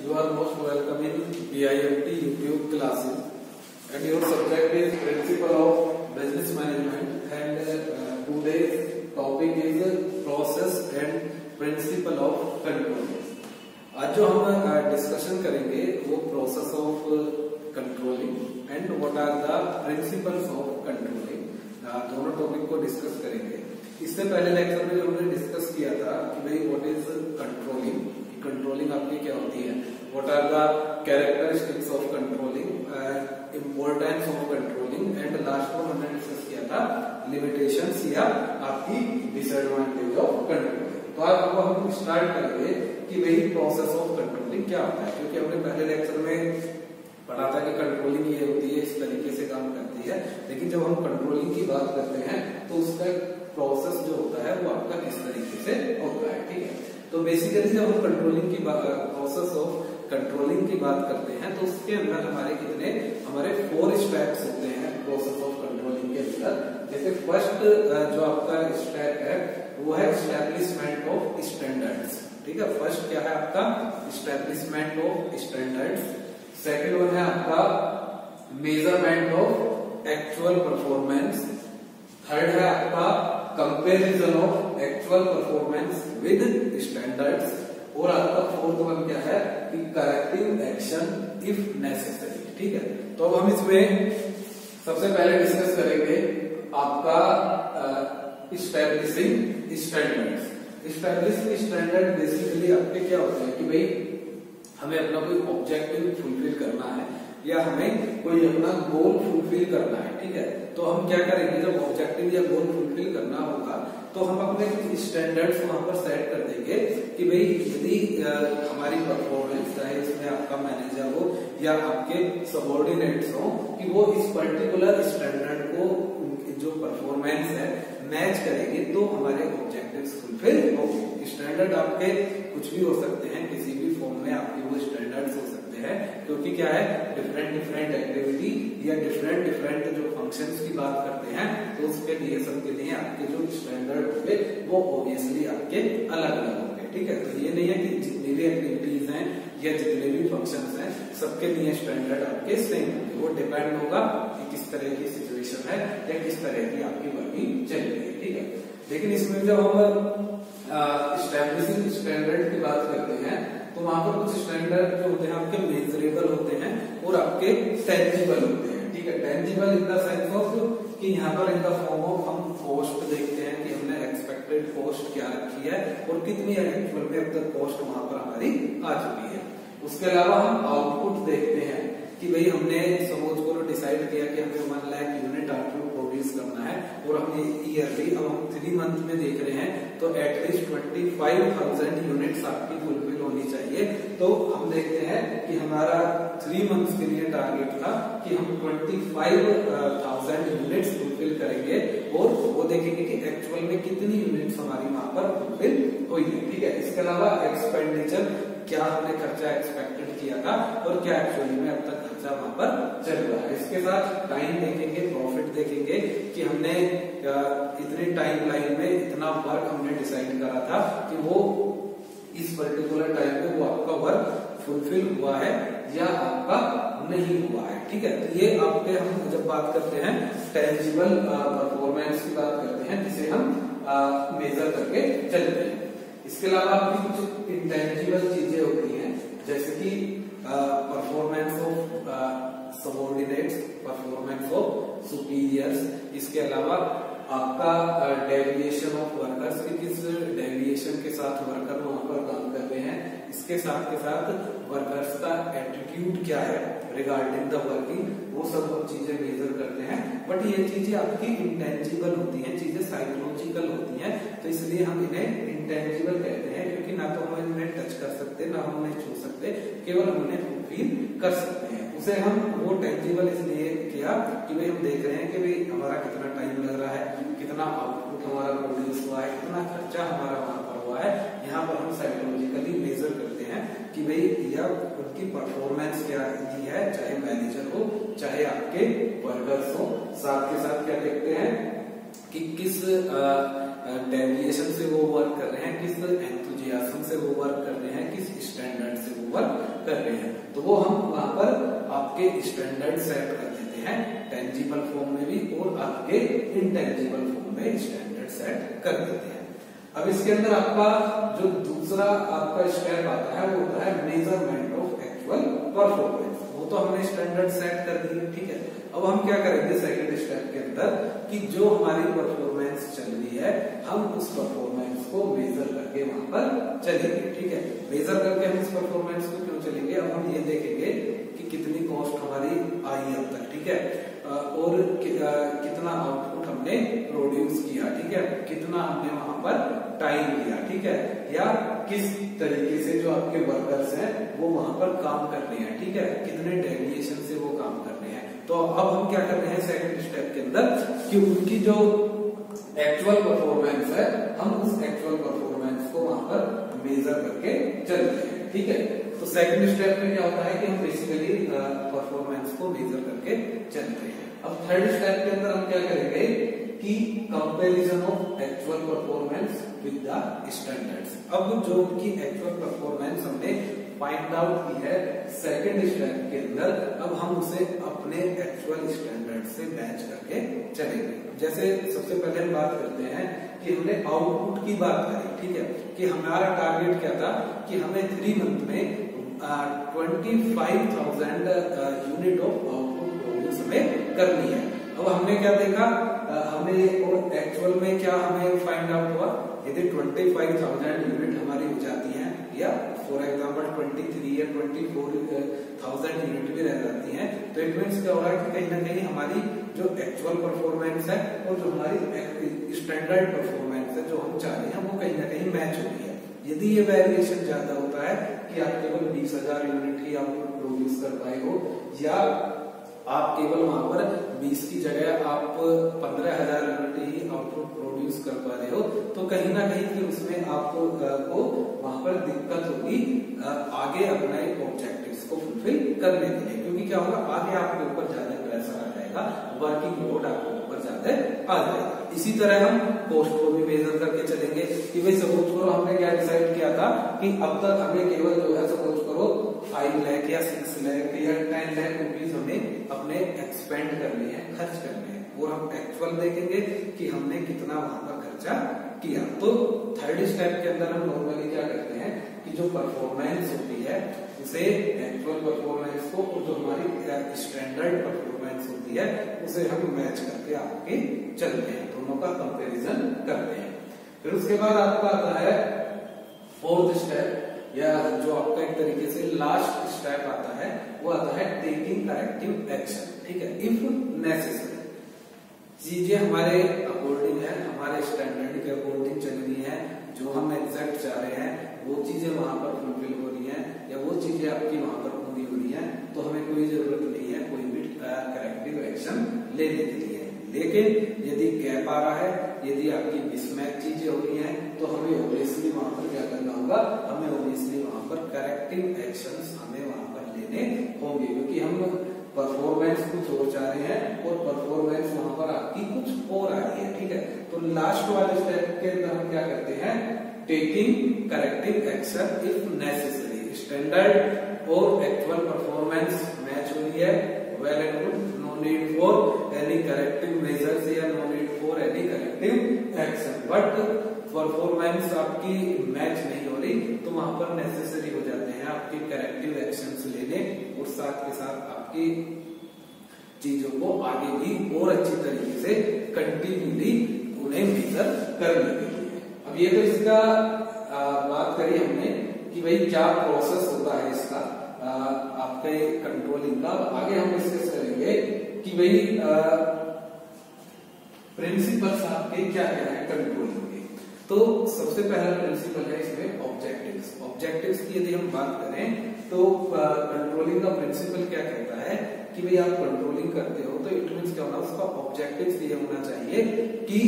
You are most welcome in BIMT YouTube classes, and your subject is Principle of Business Management, and today's topic is Process and Principle of Control. आज जो हम discussion करेंगे वो process of controlling and what are the principles of controlling, दोनों topic को discuss करेंगे। इससे पहले लेक्चर में जो हमने डिस्कस किया था कि भाई व्हाट इज कंट्रोलिंग, कंट्रोलिंग आपकी क्या होती है, what are the characteristics of controlling, importance of controlling, and last में हमने डिस्कस किया था लिमिटेशंस या आपकी डिसएडवांटेज ऑफ कंट्रोलिंग। तो आज हम स्टार्ट करेंगे कि भाई प्रोसेस ऑफ कंट्रोलिंग क्या होता है, क्योंकि हमने पहले लेक्चर में पढ़ा था कि कंट्रोलिंग ये होती है, इस तरीके से काम करती है, लेकिन जब हम कंट्रोलिंग की बात करते हैं तो उसका प्रोसेस जो होता है वो आपका किस तरीके से होता है। ठीक है, तो बेसिकली जब हम कंट्रोलिंग की प्रोसेस ऑफ कंट्रोलिंग की बात करते हैं तो उसके अंदर हमारे 4 स्टेप्स होते हैं प्रोसेस ऑफ कंट्रोलिंग के अंदर। जैसे फर्स्ट जो आपका स्टेप है वो है एस्टैब्लिशमेंट ऑफ स्टैंडर्ड्स। ठीक है, फर्स्ट क्या है आपका establishment of standards. Second one है आपका measurement of actual performance. Third है आपका comparison of actual performance with standards. और आपका फोर्थ वन क्या है कि करेक्टिव एक्शन इफ नेसेसरी। ठीक है, तो अब हम इसमें सबसे पहले डिस्कस करेंगे आपका establishing standards. Establishing standard basically आपके क्या होते हैं कि भाई हमें अपना कोई ऑब्जेक्टिव फुलफिल करना है या हमें कोई अपना गोल फुलफिल करना है। ठीक है, तो हम क्या करेंगे, जब ऑब्जेक्टिव या गोल फुलफिल करना होगा तो हम अपने स्टैंडर्ड्स वहां पर सेट कर देंगे कि भाई यदि हमारी परफॉर्मेंस चाहे इसमें आपका मैनेजर हो या आपके सबऑर्डिनेट्स हो कि वो इस पर्टिकुलर स्टैंडर्ड को जो परफॉर्मेंस है मैच करेंगे तो हमारे ऑब्जेक्टिव्स फुलफिल होंगे। स्टैंडर्ड आपके कुछ भी हो सकते हैं, किसी भी फॉर्म में आपके वो स्टैंडर्ड्स हो सकते हैं, क्योंकि क्या है डिफरेंट एक्टिविटी या डिफरेंट जो फंक्शंस की बात करते हैं तो उसके लिए सबके लिए आपके जो स्टैंडर्ड होंगे वो ऑब्वियसली आपके अलग अलग होंगे। ठीक है, तो ये नहीं है कि जितनी भी एक्टिविटीज हैं या जितने भी फंक्शंस हैं सबके लिए स्टैंडर्ड आपके सेम होंगे। वो डिपेंड होगा कि किस तरह की सिचुएशन है या किस तरह की आपकी वर्किंग चल रही है। ठीक है, लेकिन इसमें जब हम एस्टैब्लिशिंग स्टैंडर्ड की बात करते हैं तो वहां पर कुछ स्टैंडर्ड जो होते हैं आपके मेजरेबल होते हैं और आपके टेंजिबल होते हैं। ठीक है, tangible in the sense of कि यहाँ पर इन द फॉर्म ऑफ हम कॉस्ट देखते हैं कि हमने एक्सपेक्टेड कॉस्ट क्या रखी है और कितनी एक्चुअल में अब तक कॉस्ट वहां पर हमारी आ चुकी है। उसके अलावा हम आउटपुट देखते हैं कि भाई हमने सपोज को डिसाइड किया कि हमें 1 लाख यूनिट आउटपुट प्रोड्यूस करना है और हमने ईयरली, अब हम 3 मंथ में देख रहे हैं तो एटलीस्ट 25,000 यूनिट्स आपकी फुलफिल होनी चाहिए। तो हम देखते हैं कि हमारा 3 मंथ्स के लिए टारगेट था कि हम 25,000 यूनिट्स फुलफिल करेंगे और वो देखेंगे कि एक्चुअल में कितनी यूनिट्स हमारी वहां पर फुलफिल हुई है। ठीक है, इसके अलावा एक्सपेंडिचर, क्या हमने खर्चा एक्सपेक्टेड किया था और क्या एक्चुअली में अब तक खर्चा वहां पर चल रहा है। इसके साथ टाइम देखेंगे, प्रॉफिट देखेंगे कि हमने इतनी टाइम लाइन में इतना वर्क हमने डिसाइड करा था कि वो इस पर्टिकुलर टाइम में वो आपका वर्क फुलफिल हुआ है या आपका नहीं हुआ है। ठीक है, तो ये आपके हम जब बात करते हैं टेंजिबल परफॉर्मेंस की बात करते हैं जिसे हम मेजर करके चलते हैं। इसके अलावा आपकी कुछ इंटेंजिबल चीजें होती हैं जैसे कि performance of subordinates, performance of superiors. इसके अलावा आपका डेविएशन ऑफ वर्कर्स की किस डेविएशन के साथ वर्कर वहां पर काम कर रहे हैं। इसके साथ के साथ वर्कर्स का एटीट्यूड क्या है रिगार्डिंग द वर्किंग, वो सब हम चीजें मेजर करते हैं। बट ये चीजें आपकी इंटेंजिबल होती हैं, चीजें साइकोलॉजिकल होती हैं, तो इसलिए हम इन्हें इंटेंजिबल कहते हैं, क्योंकि ना तो हम इन्हें टच कर सकते, ना हम उन्हें छू सकते, केवल हम उन्हें फील कर सकते हैं। उसे हम वो टेंजिबल इसलिए किया कि भाई हम देख रहे हैं कि भाई हमारा कितना टाइम लग रहा है, कितना आउटपुट हमारा प्रोड्यूस हुआ है, कितना खर्चा हमारा वहां पर हुआ है। यहाँ पर हम साइकोलॉजिकली मेजर करते हैं कि भाई यह उनकी परफॉर्मेंस क्या दी है, चाहे मैनेजर हो चाहे आपके वर्कर्स हो। साथ के साथ क्या देखते हैं कि किस डेविएशन से वो वर्क कर रहे हैं, किस एंथुजियाज्म से वो वर्क कर रहे हैं, किस स्टैंडर्ड से वो वर्क कर रहे हैं, तो वो हम वहां पर आपके स्टैंडर्ड सेट कर देते हैं, टेंजिबल फॉर्म में भी और आपके इंटेंजिबल फॉर्म में स्टैंडर्ड सेट कर देते हैं। अब इसके अंदर आपका जो दूसरा आपका स्टेप आता है वो होता है मेजरमेंट ऑफ एक्चुअल परफॉर्मेंस। वो तो हमने स्टैंडर्ड सेट कर दिए, ठीक है। अब हम क्या करेंगे सेकंड स्टेप के अंदर कि जो हमारी परफॉर्मेंस चल रही है हम उस परफॉर्मेंस को मेजर करके वहां पर चलेंगे, ठीक है। मेजर करके हम इस परफॉर्मेंस को क्यों चलेंगे, अब हम ये देखेंगे कि कितनी कॉस्ट हमारी आई अब तक, ठीक है, और कितना आउटपुट हमने प्रोड्यूस किया, ठीक है, कितना हमने वहां पर टाइम लिया, ठीक है, या किस तरीके से जो आपके वर्कर्स हैं वो वहां पर काम कर रहे हैं, ठीक है, कितने डेविएशन से वो काम कर रहे हैं। तो अब हम क्या कर रहे हैं सेकंड स्टेप के अंदर कि उनकी जो एक्चुअल परफॉर्मेंस है हम उस एक्चुअल परफॉर्मेंस को वहां पर मेजर करके चल रहे हैं, ठीक है। तो सेकंड स्टेप में क्या होता है कि हम बेसिकली परफॉर्मेंस को मेजर करके चल रहे हैं। अब थर्ड स्टेप के अंदर हम क्या करेंगे कि comparison of actual performance with the standards. अब जो उनकी एक्चुअल परफॉर्मेंस हमने फाइंड आउट की है सेकंड स्टेप के अंदर, अब हम उसे अपने एक्चुअल स्टैंडर्ड से मैच करके चलेंगे। जैसे सबसे पहले हम बात करते हैं कि हमने आउटपुट की बात करी, ठीक है, कि हमारा टारगेट क्या था कि हमें 3 मंथ में 25,000 यूनिट ऑफ आउटपुट प्रोड्यूस हमें करनी है। अब हमने क्या देखा, हमें और एक्चुअल में क्या हमें फाइंड आउट हुआ, यदि 25,000 यूनिट हमारी हो जाती है या फॉर एग्जांपल 23 या 24,000 यूनिट भी रह जाती हैं, तो इट मींस क्या हो रहा है कि कहीं ना कहीं हमारी जो एक्चुअल परफॉर्मेंस है और जो हमारी स्टैंडर्ड परफॉर्मेंस है जो हम चाह रहे हैं वो कहीं ना कहीं मैच हो रही है। यदि ये वेरिएशन ज्यादा होता है कि आप केवल 20,000 यूनिट ही आउटपुट प्रोड्यूस कर पाए हो या आप केवल वहां पर 20 की जगह आप 15,000 यूनिट ही आउटपुट प्रोड्यूस कर पा रहे हो, तो कहीं ना कहीं फिर उसमें आपको वहां पर दिक्कत होगी आगे अपने ऑब्जेक्टिव्स को फुलफिल करने के लिए, क्योंकि क्या होगा आगे आपके ऊपर ज्यादा प्रेशर आ जाएगा, वर्किंग लोड आपके ऊपर ज्यादा आ जाएगा। इसी तरह हम कॉस्ट को भी मेजर करके चलेंगे कि भाई सपोज करो हमने क्या डिसाइड किया था कि अब तक हमें केवल जो है सपोज करो 5 लाख या 6 लाख या 10 लाख रुपीज हमें अपने एक्सपेंड करने हैं, खर्च करने हैं, और हम एक्चुअल देखेंगे कि हमने कितना वहां पर खर्चा किया। तो थर्ड स्टेप के अंदर हम नॉर्मली क्या करते हैं कि जो परफॉर्मेंस होती है उसे एक्चुअल परफॉर्मेंस को और जो हमारी स्टैंडर्ड परफॉर्मेंस होती है उसे हम मैच करके आपके चलते हैं, दोनों का कंपैरिजन करते हैं। फिर उसके बाद आपका आता है फोर्थ स्टेप या जो आपका एक तरीके से लास्ट स्टेप आता है वो आता है टेकिंग करेक्टिव एक्शन, ठीक है, इफ नेसेसरी। चीजें हमारे अकॉर्डिंग है, हमारे स्टैंडर्ड के अकॉर्डिंग चल रही है, जो हम एग्जैक्ट चाह रहे हैं वो चीजें वहां पर फुलफिल हो रही हैं या वो चीजें आपकी वहां पर पूरी हो रही हैं, तो हमें कोई जरूरत नहीं है कोई भी करेक्टिव एक्शन लेने के लिए। लेकिन यदि गैप आ रहा है, यदि आपकी मिसमैच चीजें हो रही हैं, तो हमें ऑब्वियसली वहां पर क्या करना होगा, हमें ऑब्वियसली वहां पर करेक्टिव एक्शंस हमें वहां पर लेने होंगे, क्योंकि हम परफॉर्मेंस कुछ और चाह रहे हैं और परफॉर्मेंस वहां पर आपकी कुछ और आ रही है, ठीक है। तो लास्ट वाले स्टेप के अंदर हम क्या करते हैं, taking corrective action if necessary. Standard और एक्चुअल परफॉर्मेंस मैच हो रही है, well and good, no need for any corrective measures या no need for any corrective action. But performance आपकी मैच नहीं हो रही तो वहां पर नेसेसरी हो जाते हैं आपके करेक्टिव एक्शंस लेने और साथ के साथ आपकी चीजों को आगे भी और अच्छी तरीके से कंटिन्यूली उन्हें मेजर करने के लिए। अब ये तो इसका बात करी हमने कि भाई क्या प्रोसेस होता है इसका आपके कंट्रोलिंग का। आगे हम डिस्कस करेंगे कि भाई प्रिंसिपल्स आपके क्या क्या है कंट्रोलिंग के। तो सबसे पहला प्रिंसिपल है इसमें ऑब्जेक्टिव्स। ऑब्जेक्टिव्स की यदि हम बात करें तो कंट्रोलिंग का प्रिंसिपल क्या कहता है कि भाई आप कंट्रोलिंग करते हो तो इट मींस क्या होना, उसका ऑब्जेक्टिव ये होना चाहिए कि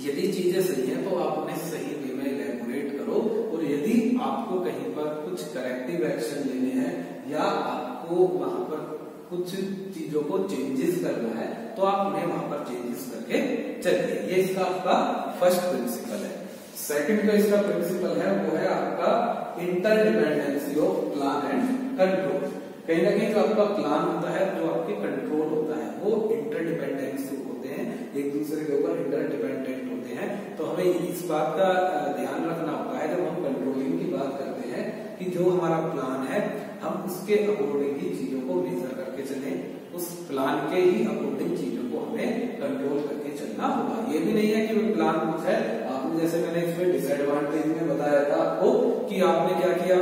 यदि चीजें सही है तो आप उन्हें सही वे में इलैबोरेट करो, और यदि आपको कहीं पर कुछ करेक्टिव एक्शन लेने हैं या आपको वहां पर कुछ चीजों को चेंजेस करना है तो आप उन्हें वहां पर चेंजेस करके चलिए। ये इसका आपका फर्स्ट प्रिंसिपल है। सेकंड जो इसका प्रिंसिपल है वो है आपका interdependency of plan and control. कहीं ना कहीं जो आपका प्लान होता है, जो आपके कंट्रोल होता है, वो इंटरडिपेंडेंस होते हैं, एक दूसरे के ऊपर इंटरडिपेंडेंट होते हैं। तो हमें इस बात का ध्यान रखना होता है जब हम कंट्रोलिंग की बात करते हैं कि जो हमारा प्लान है हम उसके अकॉर्डिंग ही चीजों को मेजर करके चलें, उस प्लान के ही अकॉर्डिंग चीजों को हमें कंट्रोल करके चलना होगा। ये भी नहीं है कि वो प्लान कुछ है, आपने जैसे मैंने इसमें डिसएडवांटेज में बताया था आपको कि आपने क्या किया,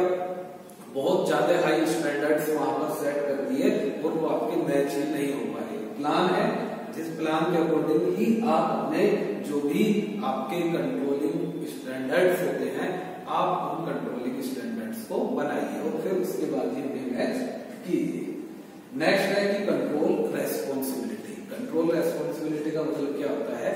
बहुत ज्यादा हाई स्टैंडर्ड्स वहां पर सेट कर दिए और वो आपके मैच ही नहीं हो पाए। प्लान है, जिस प्लान के अकॉर्डिंग ही आप अपने जो भी आपके कंट्रोलिंग स्टैंडर्ड्स होते हैं, आप उन कंट्रोलिंग स्टैंडर्ड्स को बनाइए और फिर उसके बाद ही उन्हें मैच कीजिए। नेक्स्ट है कि कंट्रोल रेस्पॉन्सिबिलिटी। कंट्रोल रेस्पॉन्सिबिलिटी का मतलब क्या होता है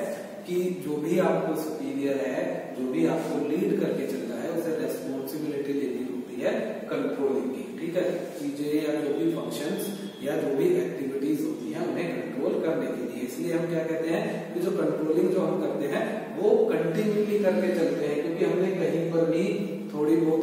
कि जो भी आपको सुपीरियर है, जो भी आपको लीड करके चल रहा है, उसे रेस्पॉन्सिबिलिटी लेनी होती है कंट्रोलिंग की। ठीक है, चीजें या जो भी फंक्शंस या जो भी एक्टिविटीज होती हैं उन्हें कंट्रोल करने के लिए। इसलिए हम क्या कहते हैं कि जो कंट्रोलिंग जो हम करते हैं वो कंटिन्यूली करके चलते हैं, क्योंकि हमने कहीं पर भी थोड़ी बहुत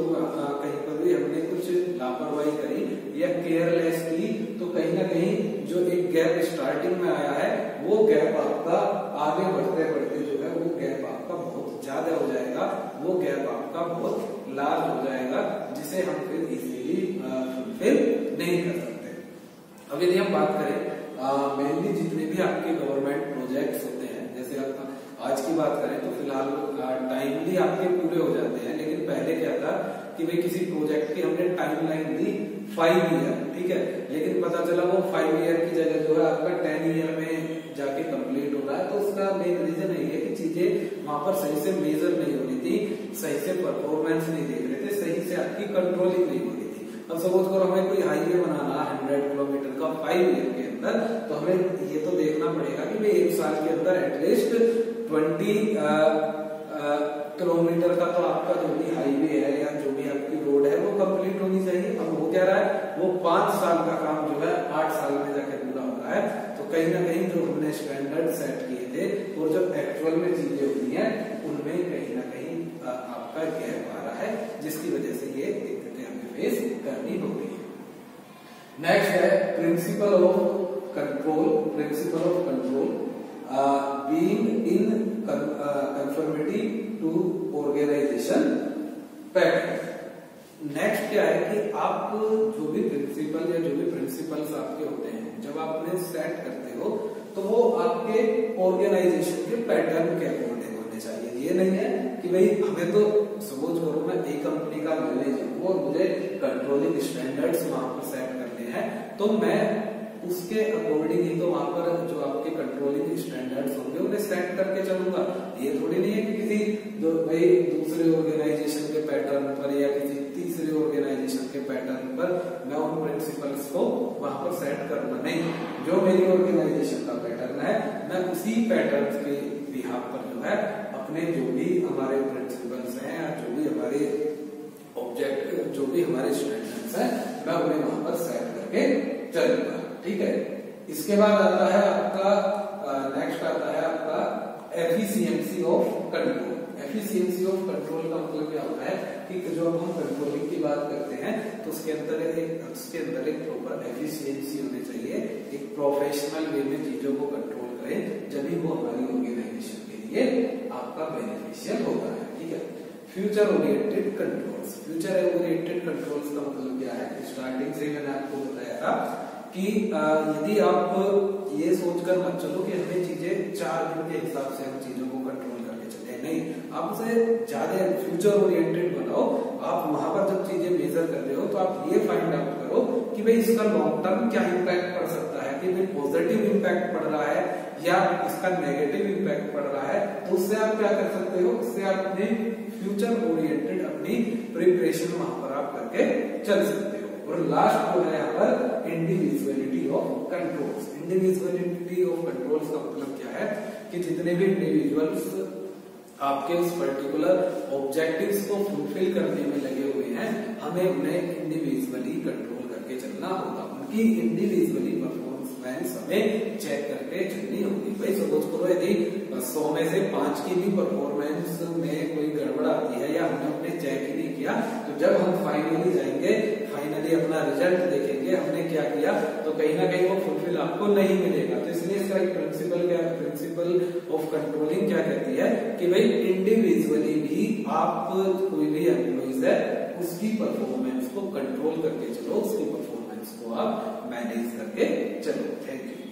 कहीं पर भी हमने कुछ लापरवाही करी या केयरलेस की, तो कहीं ना कहीं जो एक गैप स्टार्टिंग में आया है वो गैप आपका आगे बढ़ते बढ़ते जो है वो गैप आपका बहुत ज्यादा हो जाएगा, वो गैप आपका बहुत लार्ज हो जाएगा, जिसे हम फिर इजीली फुलफिल नहीं कर सकते। अब यदि हम बात करें मेनली जितने भी आपके गवर्नमेंट प्रोजेक्ट्स होते हैं, जैसे आप आज की बात करें तो फिलहाल टाइमली आपके पूरे हो जाते हैं, लेकिन पहले क्या था कि भाई किसी प्रोजेक्ट की हमने टाइमलाइन दी 5 ईयर, ठीक है, लेकिन पता चला वो 5 ईयर की जगह जो है आपका 10 ईयर में जाके कंप्लीट हो रहा है। तो उसका मेन रीजन यही है कि चीजें वहां पर सही से मेजर नहीं हो रही थी, सही से परफॉर्मेंस नहीं देख रहे थे, सही से आपकी कंट्रोलिंग नहीं हो रही थी। अब सपोज करो हमें कोई हाईवे बनाना 100 किलोमीटर का 5 ईयर के अंदर, तो हमें ये तो देखना पड़ेगा कि भाई 1 साल के अंदर एटलीस्ट 20 किलोमीटर का तो आपका जो भी हाईवे है या जो भी आपकी रोड है वो कंप्लीट होनी चाहिए। अब हो क्या रहा है, वो 5 साल का काम जो है 8 साल में जाके पूरा हो रहा है। तो कहीं ना कहीं जो हमने स्टैंडर्ड सेट किए थे और जो एक्चुअल में चीजें होती हैं उनमें कहीं ना कहीं आपका गैप आ रहा है, जिसकी वजह से ये दिक्कतें हमें फेस करनी हो रही है। नेक्स्ट है principle of control. Principle of control being in conformity to organization pattern. Next क्या है कि आप जो भी प्रिंसिपल या जो भी प्रिंसिपल्स आपके होते हैं, जब आप उन्हें सेट करते हो तो वो आपके ऑर्गेनाइजेशन के पैटर्न के अकॉर्डिंग होने चाहिए। ये नहीं है कि भाई हमें तो सपोज करो मैं एक कंपनी का मैनेजर हूं और मुझे कंट्रोलिंग स्टैंडर्ड्स वहां पर सेट करने हैं, तो मैं उसके अकॉर्डिंग ही तो वहां पर जो आपके कंट्रोलिंग स्टैंडर्ड्स होंगे उन्हें सेट करके चलूंगा। ये थोड़ी नहीं है कि किसी जो भाई दूसरे ऑर्गेनाइजेशन के पैटर्न पर या किसी तीसरे ऑर्गेनाइजेशन के पैटर्न पर मैं उन प्रिंसिपल्स को वहां पर सेट करूंगा। नहीं, जो मेरी ऑर्गेनाइजेशन का पैटर्न है मैं उसी पैटर्न के बिहाफ पर जो है अपने जो भी हमारे प्रिंसिपल्स हैं या जो भी हमारे ऑब्जेक्ट जो भी हमारे स्टैंडर्ड्स हैं मैं उन्हें वहां पर सेट करके चलूंगा। ठीक है, इसके बाद आता है आपका नेक्स्ट आता है आपका efficiency of control. Efficiency of control का मतलब क्या होता है कि जो हम कंट्रोलिंग की बात करते हैं तो उसके अंदर एक प्रॉपर एफिशिएंसी होनी चाहिए, एक प्रोफेशनल वे में चीजों को कंट्रोल करें, जब भी वो हमारी ऑर्गेनाइजेशन के लिए आपका बेनिफिशियल होता है। ठीक है, future oriented controls. Future oriented controls का मतलब क्या है, स्टार्टिंग से मैंने आपको बताया था कि यदि आप ये सोचकर मत चलो कि हमें चीजें 4 दिन के हिसाब से हम चीजों को कंट्रोल करके चले, नहीं, आप उसे ज्यादा फ्यूचर ओरिएंटेड बनाओ। आप वहां पर जब चीजें मेजर कर रहे हो तो आप ये फाइंड आउट करो कि भाई इसका लॉन्ग टर्म क्या इम्पैक्ट पड़ सकता है, कि भाई पॉजिटिव इम्पैक्ट पड़ रहा है या इसका नेगेटिव इम्पैक्ट पड़ रहा है। तो उससे आप क्या कर सकते हो, उससे आप अपने फ्यूचर ओरिएंटेड अपनी प्रिपरेशन वहां पर आप करके चल सकते हो। और लास्ट जो है यहाँ पर individuality of controls. Individuality of controls का मतलब क्या है कि जितने भी इंडिविजुअल्स आपके उस पर्टिकुलर ऑब्जेक्टिव्स को फुलफिल करने में लगे हुए हैं, हमें उन्हें इंडिविजुअली कंट्रोल करके चलना होगा। उनकी इंडिविजुअली परफॉर्मेंस हमें चेक करके चलनी होगी। भाई सपोज करो यदि 100 में से 5 की भी परफॉर्मेंस में कोई गड़बड़ आती है या हमने अपने चेक ही नहीं किया, तो जब हम फाइनली जाएंगे, फाइनली अपना रिजल्ट देखेंगे हमने क्या किया, तो कहीं ना कहीं वो फुलफिल आपको नहीं मिलेगा। तो इसलिए इसका एक प्रिंसिपल क्या, प्रिंसिपल ऑफ कंट्रोलिंग क्या कहती है कि भाई इंडिविजुअली भी आप कोई भी एम्प्लॉइज है उसकी परफॉर्मेंस को कंट्रोल करके चलो, उसकी परफॉर्मेंस को आप मैनेज करके चलो। Thank you.